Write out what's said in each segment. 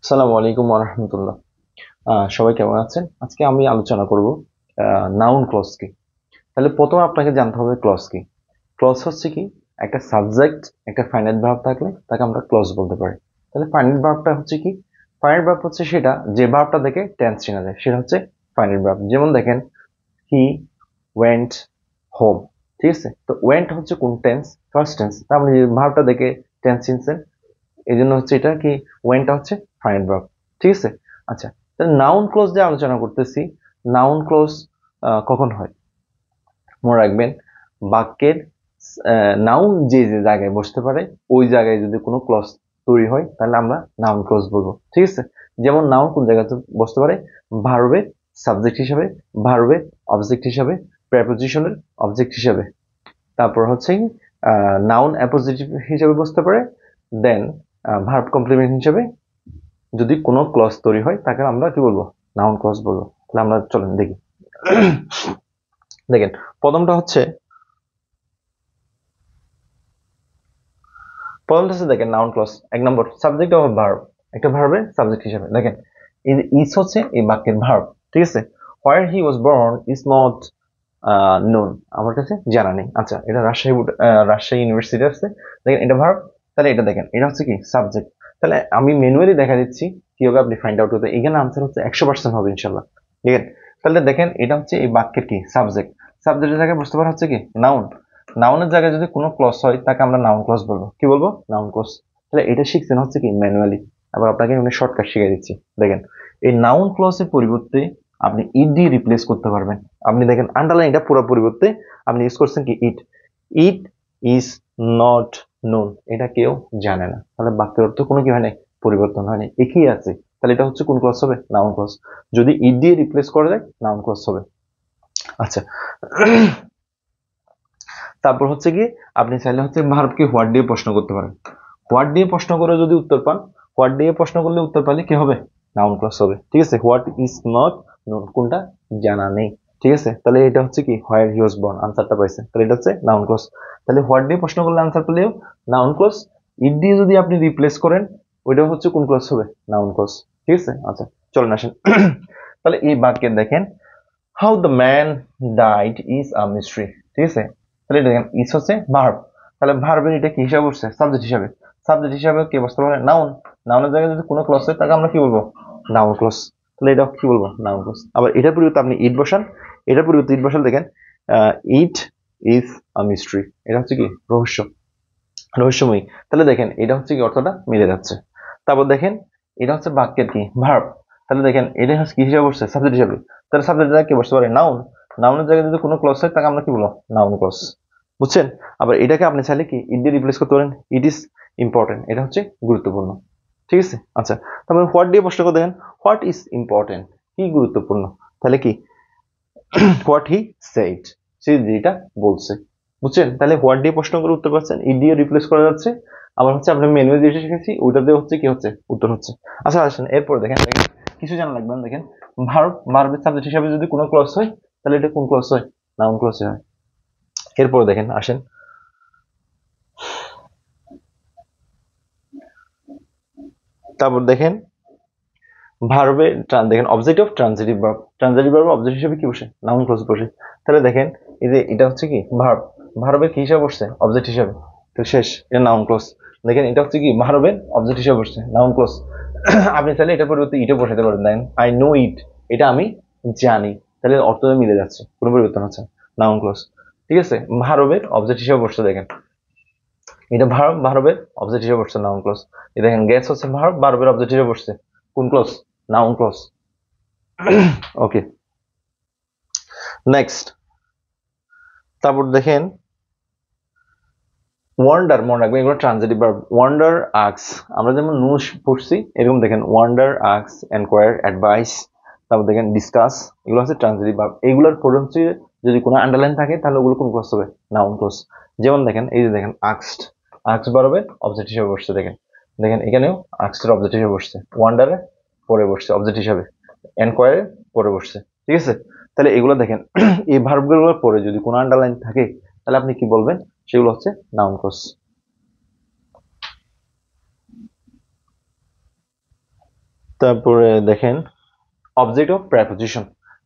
আসসালামু আলাইকুম ওয়া রাহমাতুল্লাহ। সবাই কেমন আছেন? আজকে আমি আলোচনা করব নাউন ক্লজ কি। তাহলে প্রথমে আপনাকে জানতে হবে ক্লজ কি। ক্লজ হচ্ছে কি? একটা সাবজেক্ট, একটা ফাইনাইট ভার্ব থাকলে তাকে আমরা ক্লজ বলতে পারি। তাহলে ফাইনাইট ভার্বটা হচ্ছে কি? ফাইনাইট ভার্ব হচ্ছে সেটা যে ভার্বটা থেকে টেন্স চেনা যায় সেটা হচ্ছে ফাইনাইট ভার্ব। যেমন দেখেন হি ওয়েন্ট হোম। ঠিক আছে? তো ওয়েন্ট হচ্ছে কোন টেন্স? First tense. তার মানে ভার্বটা দেখে টেন্স চিনছেন, এই জন্য হচ্ছে এটা কি ওয়েনটা হচ্ছে ফাইনাইট ভার্ব। ঠিক আছে? আচ্ছা, তাহলে নাউন ক্লোজ দিয়ে আলোচনা করতেছি। নাউন ক্লোজ কখন হয় মনে রাখবেন, বাক্যের নাউন যে যে জায়গায় বসতে পারে ওই জায়গায় যদি কোনো ক্লজ তৈরি হয় তাহলে আমরা নাউন ক্লজ বলবো। ঠিক আছে? যেমন নাউন কোন জায়গাতে বসতে পারে? ভার্বের সাবজেক্ট হিসাবে, ভার্বের অবজেক্ট হিসাবে, প্রেপোজিশনের অবজেক্ট হিসাবে, তারপর হচ্ছে নাউন অ্যাপোজিটিভ হিসেবে বসতে পারে, দেন ভার্ব কমপ্লিমেন্ট হিসেবে যদি কোনো ক্লজ তৈরি হয় তাকে আমরা কি বলবো? নাউন ক্লজ বলবো। তাহলে আমরা চলেন দেখি। দেখেন, প্রথমটা হচ্ছে প্রথমটা হচ্ছে দেখেন নাউন ক্লজ। এক নম্বর সাবজেক্ট অফ ভার্ব, একটা ভার্বের সাবজেক্ট হিসেবে দেখেন এই যে ইজ হচ্ছে এই বাক্যের ভার্ব। ঠিক আছে? Where he was born is not known, আমার কাছে জানা নেই। আচ্ছা, এটা রাজশাহী ইউনিভার্সিটি আছে। দেখেন এটা ভার্ব, তাহলে এটা দেখেন এটা হচ্ছে কি সাবজেক্ট। তাহলে আমি ম্যানুয়ালি দেখা দিচ্ছি কিভাবে আপনি ফাইন্ড আউট করতে। এখানে আনসার হচ্ছে 100% হবে ইনশাল্লাহ। দেখেন, তাহলে দেখেন এটা হচ্ছে এই বাক্যের কি সাবজেক্ট। সাবজেক্টের জায়গায় বুঝতে পারা হচ্ছে কি নাউন। নাউনের জায়গায় যদি কোনো ক্লজ হয় তাকে আমরা নাউন ক্লজ বলবো। কি বলবো? Noun clause. তাহলে এটা শিখছেন হচ্ছে কি ম্যানুয়ালি। আবার আপনাকে আমি শর্টকাট শিখিয়ে দিচ্ছি। দেখেন, এই নাউন ক্লজের পরিবর্তে আপনি ইট দিয়ে রিপ্লেস করতে পারবেন। আপনি দেখেন আন্ডারলাইন এটা পুরো পরিবর্তে আপনি ইউজ করছেন কি ইট। ইট ইজ নট নোন, এটা কেউ জানে না। তাহলে বাক্যের অর্থ কোনো কি হয় নাই? পরিবর্তন হয় নাই, একই আছে। তাহলে এটা হচ্ছে কোন ক্লজ হবে? Noun clause. যদি ইট দিয়ে রিপ্লেস করা যায় নাউন ক্লজ হবে। আচ্ছা, তারপর হচ্ছে কি আপনি চাইলে হচ্ছে ভার্বকে হোয়াট দিয়ে প্রশ্ন করতে পারেন। হোয়াট দিয়ে প্রশ্ন করে যদি উত্তর পান, হোয়াট দিয়ে প্রশ্ন করলে উত্তর পালে কি হবে? নাউন ক্লজ হবে। ঠিক আছে? হোয়াট ইজ নট নোন, কোনটা জানা নেই। ঠিক আছে? তাহলে এটা হচ্ছে কি হোয়ার হি ওয়াজ বর্ন, আনসারটা পাইছেন। তাহলে এটা হচ্ছে নাউন ক্লজ। তাহলে হোয়াট দিয়ে প্রশ্ন করলে আনসার পেলেও নাউন ক্লজ। ইট দিয়ে যদি আপনি রিপ্লেস করেন ওইটা হচ্ছে কোন ক্লজ হবে? Noun clause. ঠিক আছে? আচ্ছা, চলেন আসেন। তাহলে এই বাক্যে দেখেন how the man died is a mystery. ঠিক আছে? তাহলে দেখেন ইজ হচ্ছে ভার্ব, তাহলে ভার্বের এটা কি হিসাবে বসছে? সাবজেক্ট হিসাবে। সাবজেক্ট হিসাবে কে বসতে পারে? নাউন। নাউনের জায়গায় যদি কোনো ক্লজ হয় তাকে আমরা কি বলবো? Noun clause. তাহলে এটা কি বলবো? Noun clause. আবার এটার পরিবর্তে আপনি ইট বসান, এটার পরিবর্তে ইট বসান, দেখেন ইট ইজ আ মিস্ট্রি, এটা হচ্ছে কি রহস্য, রহস্যময়ী। তাহলে দেখেন এটা হচ্ছে কি অর্থটা মিলে যাচ্ছে। তারপর দেখেন এটা হচ্ছে বাক্যের কি ভার্ব। তাহলে দেখেন এটা হচ্ছে কি হিসাবে বসছে? সাবজেক্ট হিসাবে। তাহলে সাবজেক্ট জায়গায় কি বসতে পারে? নাউন। নাউনের জায়গায় যদি কোনো ক্লজ হয় তাকে আমরা কি বলবো? Noun clause. বুঝছেন? আবার এটাকে আপনি চাইলে কি ইট দিয়ে রিপ্লেস করতে পারেন। ইট ইজ ইম্পর্টেন্ট, এটা হচ্ছে গুরুত্বপূর্ণ। ঠিক আছে? আচ্ছা, তারপরে হোয়াট দিয়ে প্রশ্ন করে দেখেন হোয়াট ইজ ইম্পর্টেন্ট, কি গুরুত্বপূর্ণ। তাহলে কি হোয়াট হি সেড, সে যেটা বলছে। বুঝছেন? তাহলে হোয়াট দিয়ে প্রশ্ন করে উত্তর পাচ্ছেন, ইট দিয়ে রিপ্লেস করা যাচ্ছে। আবার হচ্ছে আমরা ম্যানুয়াল যেটা শিখেছি ওটা দিয়ে হচ্ছে কি হচ্ছে উত্তর হচ্ছে। আচ্ছা আসেন এরপর দেখেন, দেখেন কিছু জানা লাগবে না। দেখেন ভার্ব, ভার্বের সাবজেক্ট হিসাবে যদি কোনো ক্লজ হয় তাহলে এটা কোন ক্লজ হয়? নাউন ক্লজ হয়। এরপর দেখেন আসেন, তারপর দেখেন ভার্বে দেখেন object of transitive verb. Transitive verb object হিসেবে কি বসে? নাউন ক্লজ বসে। তাহলে দেখেন এই যে এটা হচ্ছে কি ভার্ব, ভার্বের কি হিসাবে বসছে? অবজেক্ট হিসাবে। তো শেষ, এটা নাউন ক্লজ। দেখেন এটা হচ্ছে কি ভার্বের অবজেক্ট হিসাবে বসছে, নাউন ক্লজ। আপনি চাইলে এটার পরিবর্তে ইটও বসাতে পারেন। দেখেন আই নো ইট, এটা আমি জানি। তাহলে অর্থ মিলে যাচ্ছে, কোনো পরিবর্তন হচ্ছে নাউন ক্লজ। ঠিক আছে? ভার্বের অবজেক্ট হিসাবে বসছে। দেখেন এটা ভার্ব, ভার্বের অবজেক্ট হিসেবে বসছে, নাউন ক্লজ। এই দেখেন গ্যাস হচ্ছে ভার্ব, ভার্বের অবজেক্ট হিসেবে বসছে, কোন clause? Noun clause. Okay, next. তারপর দেখেন ওয়ান্ডার, মনে রাখবেন এগুলো ট্রানজিটিভ ভার্ব। ওয়ান্ডার আক্স, আমরা যেমন নুস পড়ছি এরকম দেখেন ওয়ান্ডার আক্স এনকোয়ার অ্যাডভাইস, তারপর দেখেন ডিসকাস, এগুলো হচ্ছে ট্রানজিটিভ ভার্ব। এগুলোর পরিণতি যদি কোনো আন্ডারলাইন থাকে তাহলে ওগুলো কোন ক্লজ হবে? Noun clause. যেমন দেখেন এই যে দেখেন আক্সড, আক্স ভার্বের অবজেক্ট হিসেবে বসছে। দেখেন দেখেন এখানেও আক্সের অবজেক্ট হিসেবে বসছে, ওয়ান্ডারে পরে বসছে অবজেক্ট হিসাবে, এনকোয়ারে পরে বসছে। ঠিক আছে? তাহলে এগুলো দেখেন এই ভার্বগুলোর পরে যদি কোনো আন্ডারলাইন থাকে তাহলে আপনি কি বলবেন? সেগুলো হচ্ছে নাউন ক্লজ। তারপরে দেখেন অবজেক্ট অফ প্রেপোজিশন।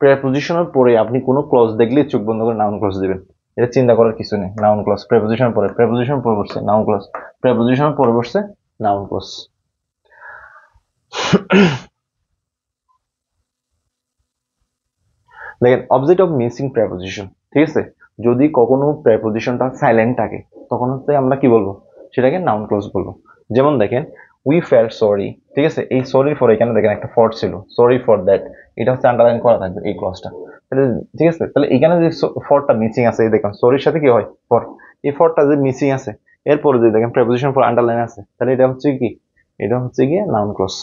প্রেপোজিশনের পরে আপনি কোনো ক্লজ দেখলে চোখ বন্ধ করে নাউন ক্লজ দিবেন, এটা চিন্তা করার কিছু নেই। নাউন ক্লজ প্রেপোজিশন পরে, প্রেপোজিশন পরে বসছে নাউন ক্লজ, প্রেপোজিশন পরে বসছে নাউন ক্লজ। দেখেন অবজেক্ট অফ মিসিং প্রেপোজিশন, ঠিক আছে, যদি কখনো প্রেপোজিশনটা সাইলেন্ট থাকে তখন হচ্ছে আমরা কি বলবো, সেটাকে নাউন ক্লজ বলবো। যেমন দেখেন উই ফেল্ট সরি, ঠিক আছে, এই সরির পরে এখানে দেখেন একটা ফর ছিল, সরি ফর দ্যাট, এটা হচ্ছে আন্ডারলাইন করা থাকবে এই ক্লজটা, তাহলে ঠিক আছে, তাহলে এখানে যে ফরটা মিসিং আছে, এই দেখেন সরির সাথে কি হয় ফর, এই ফরটা যে মিসিং আছে এরপরে যদি দেখেন প্রেপোজিশন পর আন্ডারলাইন আছে, তাহলে এটা হচ্ছে কি, এটা হচ্ছে গিয়ে নাউন ক্লজ।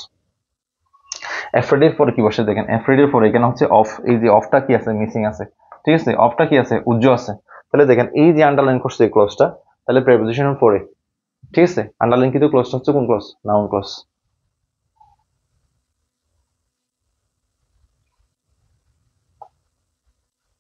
অ্যাফ্রেড এর পরে কি বসে দেখেন, অ্যাফ্রেড এর পরে এখানে হচ্ছে অফ, এই যে অফটা কি আছে মিসিং আছে, ঠিক আছে, অফটা কি আছে উজ্জ আছে, তাহলে দেখেন এই যে আন্ডারলাইন করছে এই ক্লজটা, তাহলে প্রেপোজিশনের পরে, ঠিক আছে, আন্ডারলাইন কিন্তু ক্লজটা হচ্ছে কোন ক্লজ, নাউন ক্লজ।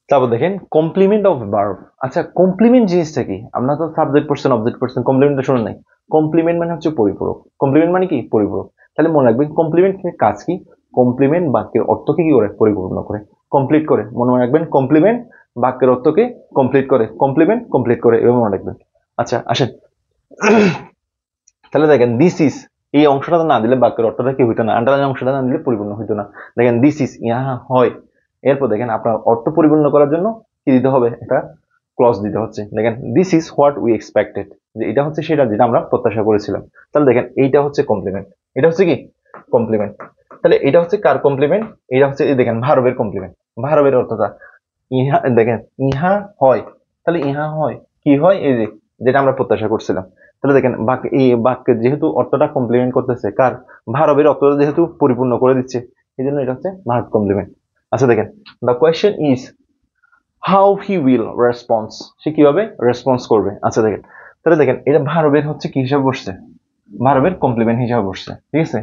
তারপর দেখেন কমপ্লিমেন্ট অফ ভার্ব। আচ্ছা কমপ্লিমেন্ট জিনিসটা কি, আমরা তো সাবজেক্ট পারসন অবজেক্ট পারসন কমপ্লিমেন্টটা শুনে নাই। কমপ্লিমেন্ট মানে হচ্ছে পরিপূরক, কমপ্লিমেন্ট মানে কি পরিপূরক, তাহলে মনে রাখবেন কমপ্লিমেন্ট কাজ কি, কমপ্লিমেন্ট বাক্যের অর্থকে কি করে পরিপূর্ণ করে, কমপ্লিট করে, মনে রাখবেন কমপ্লিমেন্ট বাক্যের অর্থকে কমপ্লিট করে, কমপ্লিমেন্ট কমপ্লিট করে, এভাবে মনে রাখবেন। আচ্ছা আসেন, তাহলে দেখেন দিস ইজ, এই অংশটা না দিলে বাক্যের অর্থটা কি হইতো না, আন্ডারলাইন অংশটা না দিলে পরিপূর্ণ হইতো না। দেখেন দিস ইজ ইহা হয়, এরপর দেখেন আপনার অর্থ পরিপূর্ণ করার জন্য কি দিতে হবে, একটা ক্লজ দিতে হচ্ছে। দেখেন this is what we expected, যে এটা হচ্ছে সেটা যেটা আমরা প্রত্যাশা করেছিলাম। তাহলে দেখেন এইটা হচ্ছে কমপ্লিমেন্ট, এটা হচ্ছে কি কমপ্লিমেন্ট। তাহলে এটা হচ্ছে কার কমপ্লিমেন্ট, এটা হচ্ছে এই দেখেন ভার্বের কমপ্লিমেন্ট। ভার্বের অর্থটা ইহা, দেখেন ইহা হয়, তাহলে ইহা হয় কি হয়, এই যে যেটা আমরা প্রত্যাশা করছিলাম। তাহলে দেখেন বাক্য, এই বাক্যের যেহেতু অর্থটা কমপ্লিমেন্ট করতেছে কার, ভার্বের অর্থটা যেহেতু পরিপূর্ণ করে দিচ্ছে, এই জন্য এটা হচ্ছে ভার্ব কমপ্লিমেন্ট। আচ্ছা দেখেন the question is how he will response, সে কিভাবে রেসপন্স করবে। আচ্ছা দেখেন, তাহলে দেখেন এটা ভার্বের হচ্ছে কি হিসাবে বসছে, ভার্বের কমপ্লিমেন্ট হিসাবে বসছে, ঠিক আছে,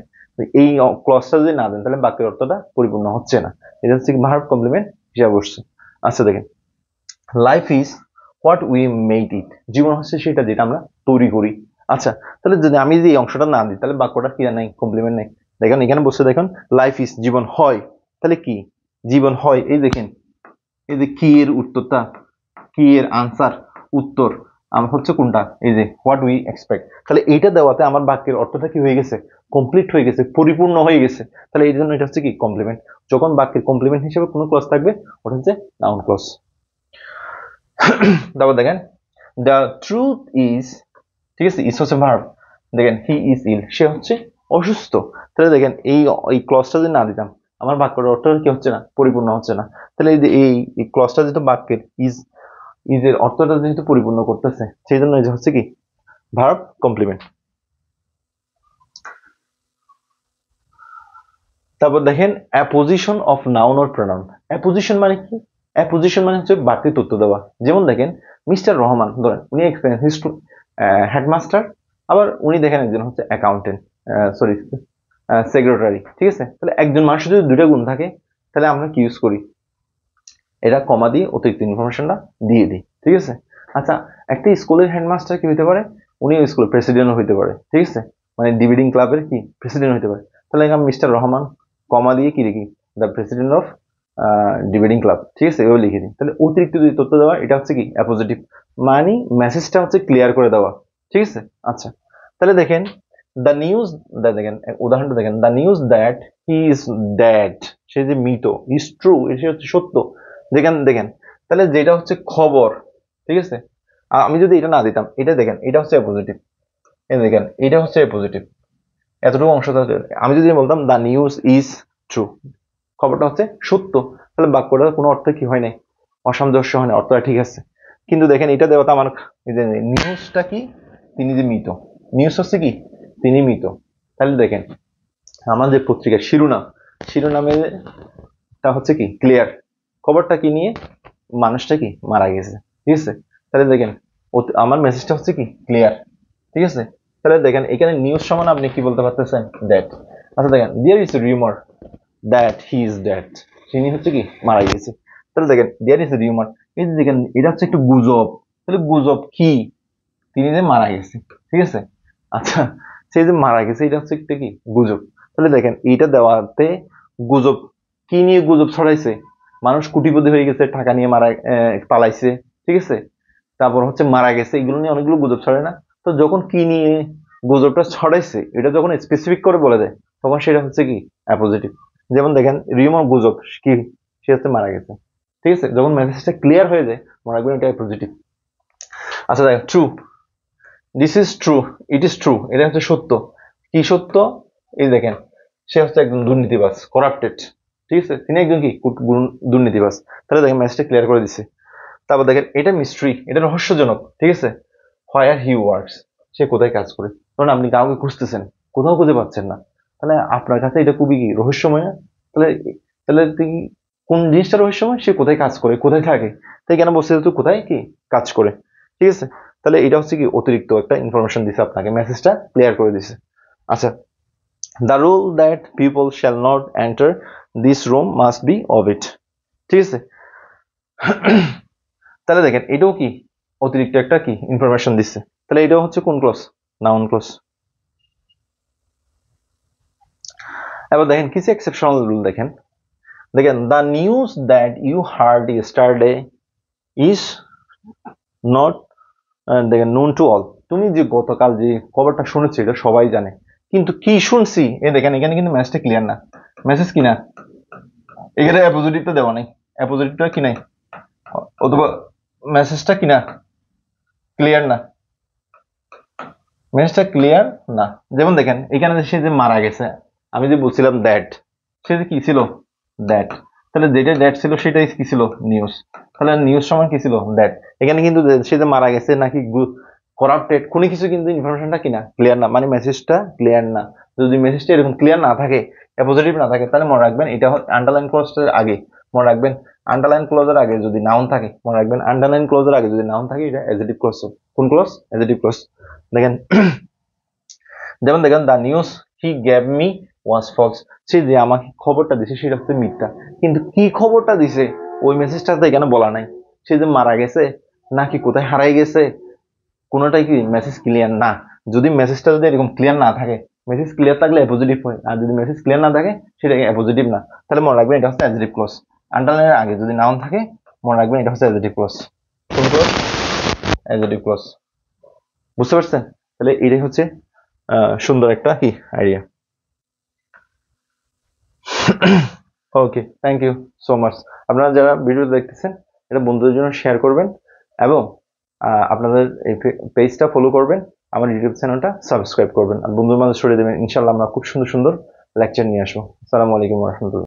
এই ক্লজটা যদি না দেন তাহলে বাক্যের অর্থটা পরিপূর্ণ হচ্ছে না, এটা হচ্ছে ভার্ব কমপ্লিমেন্ট হিসাবে বসছে। আচ্ছা দেখেন life is what we made it, জীবন হচ্ছে সেটা যেটা আমরা তৈরি করি। আচ্ছা তাহলে যদি আমি যদি এই অংশটা না দিই তাহলে বাক্যটা কি নাই, কমপ্লিমেন্ট নেই। দেখেন এখানে বসে দেখুন লাইফ ইজ জীবন হয়, তাহলে কি জীবন হয়, এই দেখেন এই যে কি এর উত্তরটা, কি এর আনসার উত্তর আমার হচ্ছে কোনটা, এই যে হোয়াট উই এক্সপেক্ট, তাহলে এইটা দেওয়াতে আমার বাক্যের অর্থটা কি হয়ে গেছে, কমপ্লিট হয়ে গেছে, পরিপূর্ণ হয়ে গেছে। তাহলে এই জন্য এটা হচ্ছে কি কমপ্লিমেন্ট। যখন বাক্যের কমপ্লিমেন্ট হিসেবে কোনো ক্লজ থাকবে ওটা হচ্ছে নাউন ক্লজ। তারপর দেখেন দ্য ট্রুথ ইজ, ঠিক আছে, ইজ হচ্ছে ভার্ব, দেখেন হি ইজ ইল, সে হচ্ছে অসুস্থ। তাহলে দেখেন এই ক্লজটা যদি না দিতাম আমার বাক্যের অর্থ কি হচ্ছে না, পরিপূর্ণ হচ্ছে না। তাহলে এই যে এই ক্লজটা যেহেতু বাক্যের ইজের অর্থটা যেহেতু পরিপূর্ণ করতেছে সেই জন্য এই যে হচ্ছে কি ভার্ব কমপ্লিমেন্ট। তারপর দেখেন apposition of noun or pronoun. Apposition মানে কি, অ্যাপোজিশন মানে হচ্ছে বাড়তি তথ্য দেওয়া। যেমন দেখেন মিস্টার রহমান, ধরেন উনি হেডমাস্টার, আবার উনি দেখেন একজন হচ্ছে অ্যাকাউন্টেন্ট, সরি সেক্রেটারি, ঠিক আছে, তাহলে একজন মানুষের যদি দুটো গুণ থাকে তাহলে আমরা কি ইউজ করি, এটা কমা দিয়ে অতিরিক্ত ইনফরমেশনটা দিয়ে দিই, ঠিক আছে। আচ্ছা একটা স্কুলের হেডমাস্টার কি হতে পারে, উনি স্কুলের প্রেসিডেন্টও হতে পারে, ঠিক আছে, মানে ডিবেটিং ক্লাবের কি প্রেসিডেন্ট হতে পারে। তাহলে এখানে মিস্টার রহমান কমা দিয়ে কি লিখি, the president of debating club, ঠিক আছে, এভাবে লিখে দিই। তাহলে অতিরিক্ত যদি তথ্য দেওয়া এটা হচ্ছে কি অ্যাপোজিটিভ, মানে মেসেজটা হচ্ছে ক্লিয়ার করে দেওয়া, ঠিক আছে। আচ্ছা তাহলে দেখেন দ্য নিউজ, দেখেন উদাহরণটা দেখেন, the news that he is dead, সে যে মৃত, ইজ ট্রু, সে হচ্ছে সত্য। দেখেন দেখেন তাহলে যেটা হচ্ছে খবর, ঠিক আছে, আমি যদি এটা না দিতাম, এটা দেখেন এটা হচ্ছে পজিটিভ, এই দেখেন এটা হচ্ছে পজিটিভ, এতটুকু অংশ আমি যদি বলতাম দ্য নিউজ ইজ ট্রু, খবরটা হচ্ছে সত্য, তাহলে বাক্যটার কোনো অর্থ কি হয় নাই, অসামঞ্জস্য হয় না, অর্থটা ঠিক আছে। কিন্তু দেখেন এটা দেওয়াতে আমার এই যে নিউজটা কি, তিনি যে মৃত, নিউজ হচ্ছে কি তিনি মৃত, তাহলে দেখেন আমার যে পত্রিকার শিরোনাম, শিরোনামেটা হচ্ছে কি ক্লিয়ার, খবরটা কি নিয়ে, মানুষটা কি মারা গেছে, ঠিক আছে। তাহলে দেখেন আমার মেসেজটা হচ্ছে কি ক্লিয়ার, ঠিক আছে। তাহলে দেখেন এখানে নিউজ সমান আপনি কি বলতে পারতেছেন, দ্যাট। আচ্ছা দেখেন there is rumour that he is dead, তিনি হচ্ছে কি মারা গেছে। তাহলে দেখেন দেয়ার ইজ রিউমার, এই যে দেখেন এটা হচ্ছে একটু গুজব, তাহলে গুজব কি, তিনি যে মারা গেছে, ঠিক আছে। আচ্ছা সেই যে মারা গেছে এটা হচ্ছে একটা কি গুজব, তাহলে দেখেন এইটা দেওয়াতে গুজব, কি নিয়ে গুজব ছড়াইছে, মানুষ কোটিপতি হয়ে গেছে, টাকা নিয়ে পালাইছে, ঠিক আছে, তারপর হচ্ছে মারা গেছে, এগুলো নিয়ে অনেকগুলো গুজব ছড়ায় না? তো যখন কি নিয়ে গুজবটা ছড়াইছে এটা যখন স্পেসিফিক করে বলে দেয়, তখন সেটা হচ্ছে কি অ্যাপোজিটিভ। যেমন দেখেন রিউমার গুজব, কি সে হচ্ছে মারা গেছে, ঠিক আছে, যখন মেসেজটা ক্লিয়ার হয়ে যায় মনে রাখবেন এটা পজিটিভ। আচ্ছা দেখেন true, this is true, it is true, এটা হচ্ছে সত্য। কি সত্য? এই দেখেন সে হচ্ছে একজন দুর্নীতিবাজ, করাপ্টেড, ঠিক আছে, তিনি একজন কি দুর্নীতিবাজ। তাহলে দেখেন মেসেজটা ক্লিয়ার করে দিছে। তারপর দেখেন এটা মিস্ট্রি, এটা রহস্যজনক, ঠিক আছে, হোয়ার হি ওয়ার্কস, সে কোথায় কাজ করে। ধরুন আপনি কাউকে খুঁজতেছেন, কোথাও খুঁজে পাচ্ছেন না, তাহলে আপনার কাছে এটা খুবই কি রহস্যময় না? তাহলে তাহলে কোন জিনিসটা রহস্যময়? সে কোথায় কাজ করে, কোথায় থাকে, তাই কেন বলছে তুই কোথায় কি কাজ করে, ঠিক আছে। তাহলে এটা হচ্ছে কি অতিরিক্ত একটা ইনফরমেশন দিছে আপনাকে, মেসেজটা ক্লিয়ার করে দিছে। আচ্ছা, the rule that people shall not enter this room must be of it, ঠিক আছে। তাহলে দেখেন এটাও কি অতিরিক্ত একটা কি ইনফরমেশন দিচ্ছে। তাহলে এটাও হচ্ছে কোন ক্লজ? Noun clause. এবার দেখেন কিছু এক্সেপশনাল রুল দেখেন। দেখেন the news that you heard yesterday is not, দেখেন নোন টু অল, তুমি যে গতকাল যে খবরটা শুনেছো এটা সবাই জানে, কিন্তু কি শুনছি এ দেখেন এখানে কিন্তু মেসেজটা ক্লিয়ার না। মেসেজ কি না, এখানে অ্যাপোজিটিভটা দেওয়া নাই, অ্যাপোজিটিভটা কি নাই, অথবা মেসেজটা কি না ক্লিয়ার না, মেসেজটা ক্লিয়ার না। যেমন দেখেন এখানে সে যে মারা গেছে, আমি যে বলছিলাম দ্যাট, সে যে কি ছিল দ্যাট, তাহলে যেটা দ্যাট ছিল সেটাই কি ছিল নিউজ, তাহলে নিউজ সময় কি ছিল দ্যাট। এখানে কিন্তু সে যে মারা গেছে নাকি করাপ্টেড কোনো কিছু কিন্তু ইনফরমেশনটা কিনা ক্লিয়ার না, মানে মেসেজটা ক্লিয়ার না। যদি মেসেজটা এরকম ক্লিয়ার না থাকে, পজিটিভ না থাকে, তাহলে মনে রাখবেন এটা আন্ডারলাইন ক্লজের আগে, মনে রাখবেন আন্ডারলাইন ক্লজের আগে যদি নাউন থাকে, মনে রাখবেন আন্ডারলাইন ক্লজের আগে যদি নাউন থাকে এটা অ্যাডজেক্টিভ ক্লজ। কোন ক্লজ? Adjective clause. দেখেন যেমন দেখেন the news he gave me was false, সে যে আমাকে খবরটা দিছে সেটা হচ্ছে মিথ্যা, কিন্তু কি খবরটা দিছে ওই মেসেজটাতে এখানে বলা নাই। সে যে মারা গেছে নাকি কোথায় হারাই গেছে, কোনোটাই কি মেসেজ ক্লিয়ার না। যদি মেসেজটা যদি এরকম ক্লিয়ার না থাকে, মেসেজ ক্লিয়ার থাকলে পজিটিভ হয়, আর যদি মেসেজ ক্লিয়ার না থাকে সেটা পজিটিভ না। তাহলে মনে রাখবেন এটা হচ্ছে অ্যাডজেক্টিভ ক্লজ। আন্ডারলাইনের আগে যদি নাউন থাকে মনে রাখবেন এটা হচ্ছে অ্যাডজেক্টিভ ক্লজ। কোন ক্লজ? Adjective clause. বুঝতে পারছেন? তাহলে এটাই হচ্ছে সুন্দর একটা কি idea. Okay, thank you so much. আপনারা যারা ভিডিও দেখতেছেন এটা বন্ধুদের জন্য শেয়ার করবেন এবং আপনাদের এই পেজটা ফলো করবেন, আমার ইউটিউব চ্যানেলটা সাবস্ক্রাইব করবেন আর বন্ধুর মাঝে ছড়িয়ে দেবেন। ইনশাল্লাহ আমরা খুব সুন্দর সুন্দর লেকচার নিয়ে আসবো। আসসালামু আলাইকুম রহমতুল্লাহ।